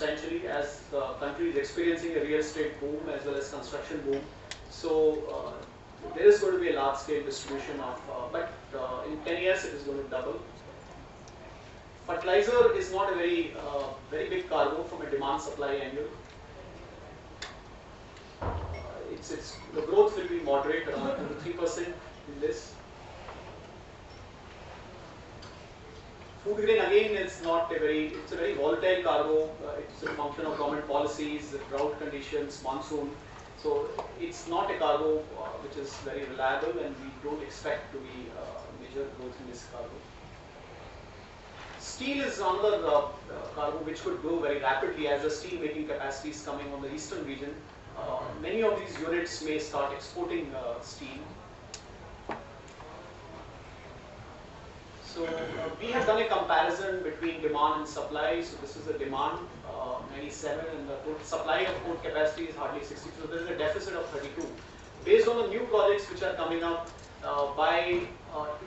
substantially as the country is experiencing a real estate boom as well as construction boom. So there is going to be a large scale distribution of, but in 10 years it is going to double. Fertilizer is not a very big cargo from a demand supply angle. The growth will be moderate, around 2 to 3% in this. Food grain again is not it's a very volatile cargo. It's a function of government policies, drought conditions, monsoon. So it's not a cargo which is very reliable, and we don't expect to be major growth in this cargo. Steel is another cargo which could grow very rapidly as the steel making capacity is coming on the eastern region. Many of these units may start exporting steel. So we have done a comparison between demand and supply. So this is the demand, 97, and the supply of port capacity is hardly 60. So there is a deficit of 32. Based on the new projects which are coming up, by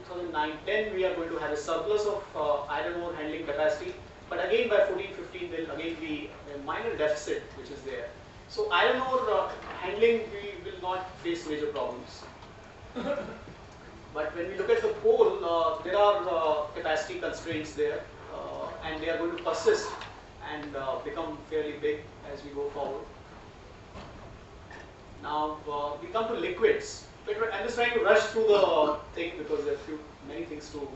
2009-10 we are going to have a surplus of iron ore handling capacity. But again by 14-15 there will again be a minor deficit which is there. So iron ore handling, we will not face major problems. But when we look at the coal, there are capacity constraints there, and they are going to persist and become fairly big as we go forward. Now we come to liquids. I'm just trying to rush through the thing because there are many things to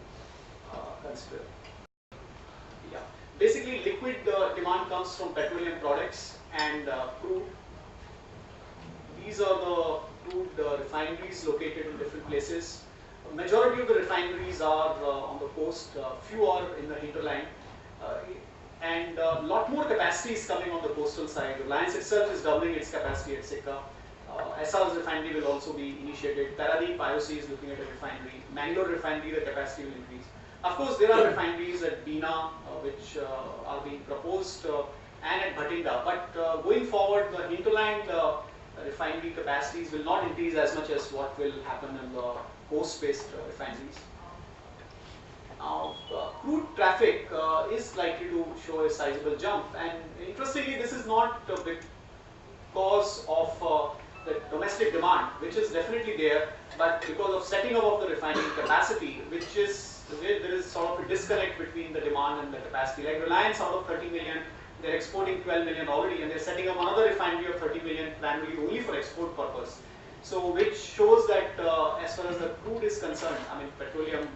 consider. Yeah, basically liquid demand comes from petroleum products and crude. These are the crude refineries located in different places. Majority of the refineries are on the coast, few are in the hinterland, and a lot more capacity is coming on the coastal side. Reliance itself is doubling its capacity at Sikka. SR's refinery will also be initiated. Paradip IOC is looking at a refinery. Mangalore refinery, the capacity will increase. Of course, there are refineries at Bina which are being proposed and at Bhatinda. But going forward, the hinterland refinery capacities will not increase as much as what will happen in the coast-based refineries. Now, crude traffic is likely to show a sizable jump, and interestingly, this is not because of the domestic demand, which is definitely there, but because of setting up of the refining capacity, which is where there is sort of a disconnect between the demand and the capacity. Like Reliance, out of 30 million, they're exporting 12 million already, and they're setting up another refinery of 30 million primarily only for export purpose. So, which shows that as far as the crude is concerned, I mean petroleum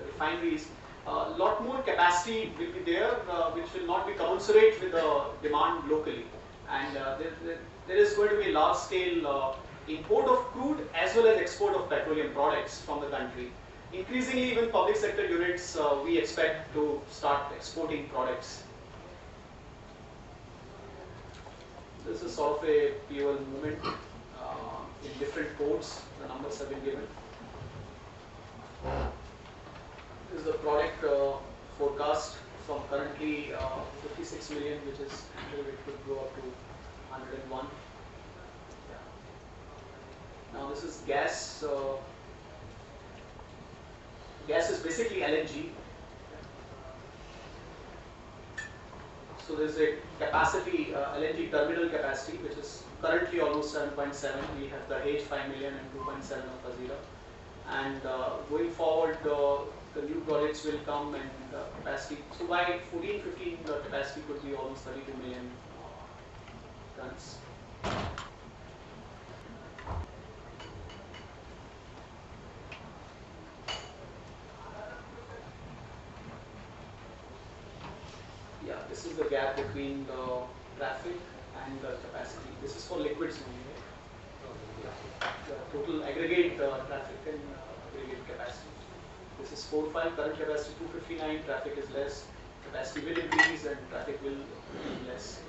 refineries, a lot more capacity will be there, which will not be commensurate with the demand locally. And there is going to be a large scale import of crude as well as export of petroleum products from the country. Increasingly, even public sector units, we expect to start exporting products. This is sort of a fuel movement in different ports. The numbers have been given. This is the product forecast from currently 56 million, which is it could go up to 101. Yeah. Now this is gas. Gas is basically LNG. So there is a capacity, LNG terminal capacity, which is currently almost 7.7. We have the H 5 million and 2.7 of Hazira. And going forward, the new projects will come and capacity. So by 14-15, the capacity could be almost 32 million tons. Yeah, this is the gap between the traffic and the capacity. This is for liquids only, right? Yeah. The total aggregate traffic and aggregate capacity. This is 4.5, current capacity 259, traffic is less, capacity will increase and traffic will be less.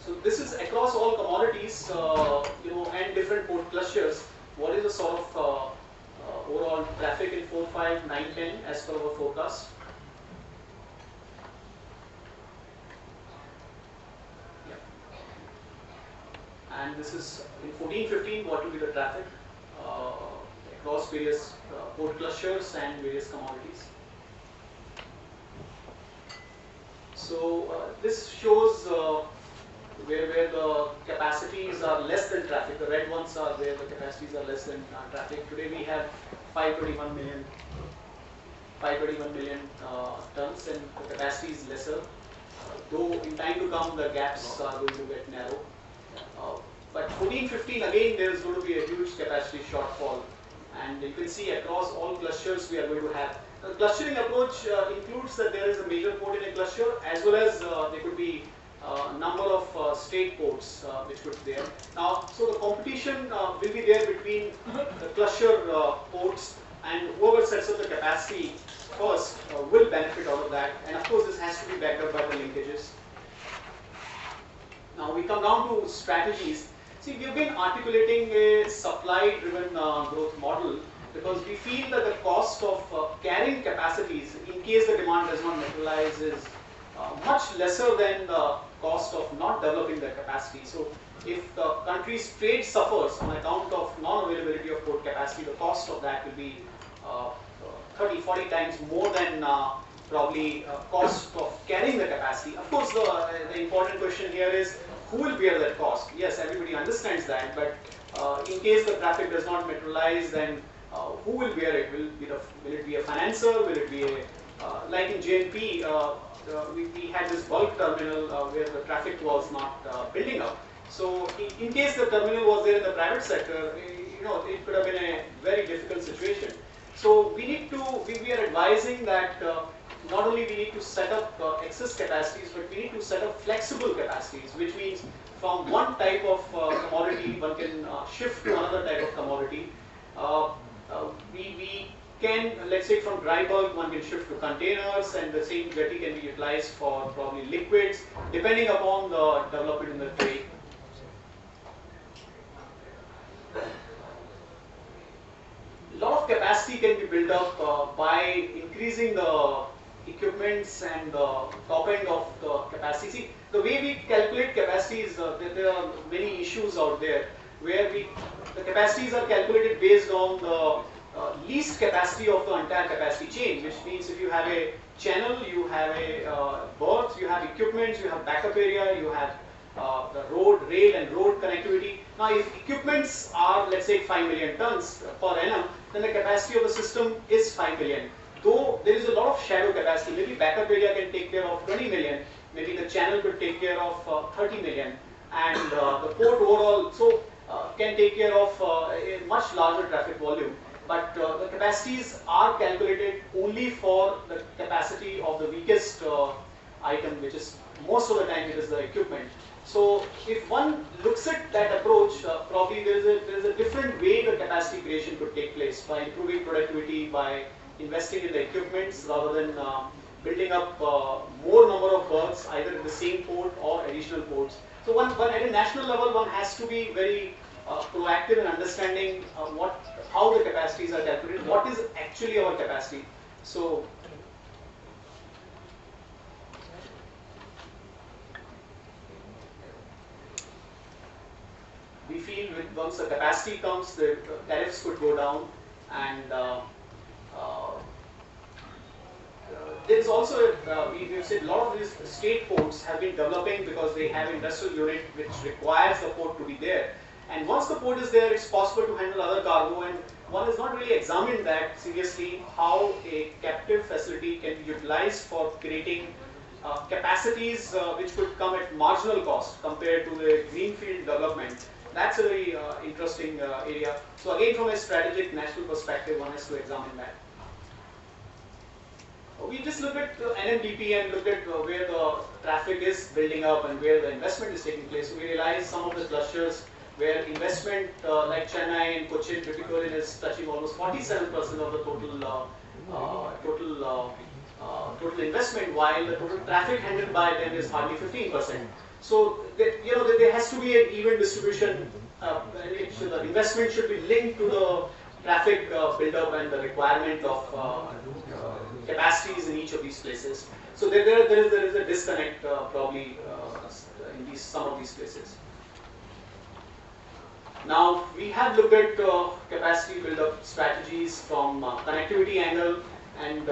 So this is across all commodities, and different port clusters. What is the sort of overall traffic in 4, 5, 9, 10 as per our forecast? Yeah. And this is in 14, 15, what will be the traffic across various port clusters and various commodities? this shows where the capacities are less than traffic. The red ones are where the capacities are less than traffic. Today we have 521 million tons, and the capacity is lesser. Though in time to come the gaps are going to get narrow. But 14, 15 again there is going to be a huge capacity shortfall, and you can see across all clusters we are going to have. The clustering approach includes that there is a major port in a cluster, as well as there could be a number of state ports which could be there. Now, so the competition will be there between the cluster ports, and whoever sets up the capacity first will benefit out of that. And of course, this has to be backed up by the linkages. Now we come down to strategies. See, we have been articulating a supply-driven growth model, because we feel that the cost of carrying capacities in case the demand does not materialize is much lesser than the cost of not developing the capacity. So if the country's trade suffers on account of non-availability of port capacity, the cost of that will be 30, 40 times more than probably cost of carrying the capacity. Of course, the important question here is who will bear that cost? Yes, everybody understands that, but in case the traffic does not materialize, then who will bear it? Will it be a financer? Will it be a, like in JNP, we had this bulk terminal where the traffic was not building up. So in case the terminal was there in the private sector, it could have been a very difficult situation. So we are advising that not only we need to set up excess capacities, but we need to set up flexible capacities, which means from one type of commodity one can shift to another type of commodity. We can, let's say from dry bulk, one can shift to containers, and the same jetty can be utilized for probably liquids, depending upon the development in the trade. A lot of capacity can be built up by increasing the equipments and the top end of the capacity. See, the way we calculate capacity is there are many issues out there where the capacities are calculated based on the least capacity of the entire capacity chain, which means if you have a channel, you have a berth, you have equipments, you have backup area, you have the road, rail and road connectivity. Now if equipments are, let's say, 5 million tons per annum, then the capacity of the system is 5 million. Though there is a lot of shadow capacity, maybe backup area can take care of 20 million, maybe the channel could take care of 30 million, and the port overall can take care of a much larger traffic volume. But the capacities are calculated only for the capacity of the weakest item, which is most of the time it is the equipment. So if one looks at that approach, probably there is a different way the capacity creation could take place, by improving productivity, by investing in the equipments rather than building up more number of berths either in the same port or additional ports. So one at a national level, one has to be very proactive in understanding how the capacities are calculated, what is actually our capacity. So we feel once the capacity comes, the tariffs could go down, and there is also, we've said a lot of these state ports have been developing because they have industrial unit which requires the port to be there. And once the port is there, it's possible to handle other cargo, and one has not really examined that seriously, how a captive facility can be utilized for creating capacities which could come at marginal cost compared to the greenfield development. That's a very interesting area. So again, from a strategic national perspective, one has to examine that. We just looked at NMDP and looked at where the traffic is building up and where the investment is taking place. So we realized some of the clusters where investment like Chennai and Cochin, Tuticorin is touching almost 47% of the total investment, while the total traffic handled by them is hardly 15%. So there has to be an even distribution. So the investment should be linked to the traffic build-up and the requirement of capacities in each of these places. So there is a disconnect probably in some of these places. Now we have looked at capacity build-up strategies from connectivity angle, and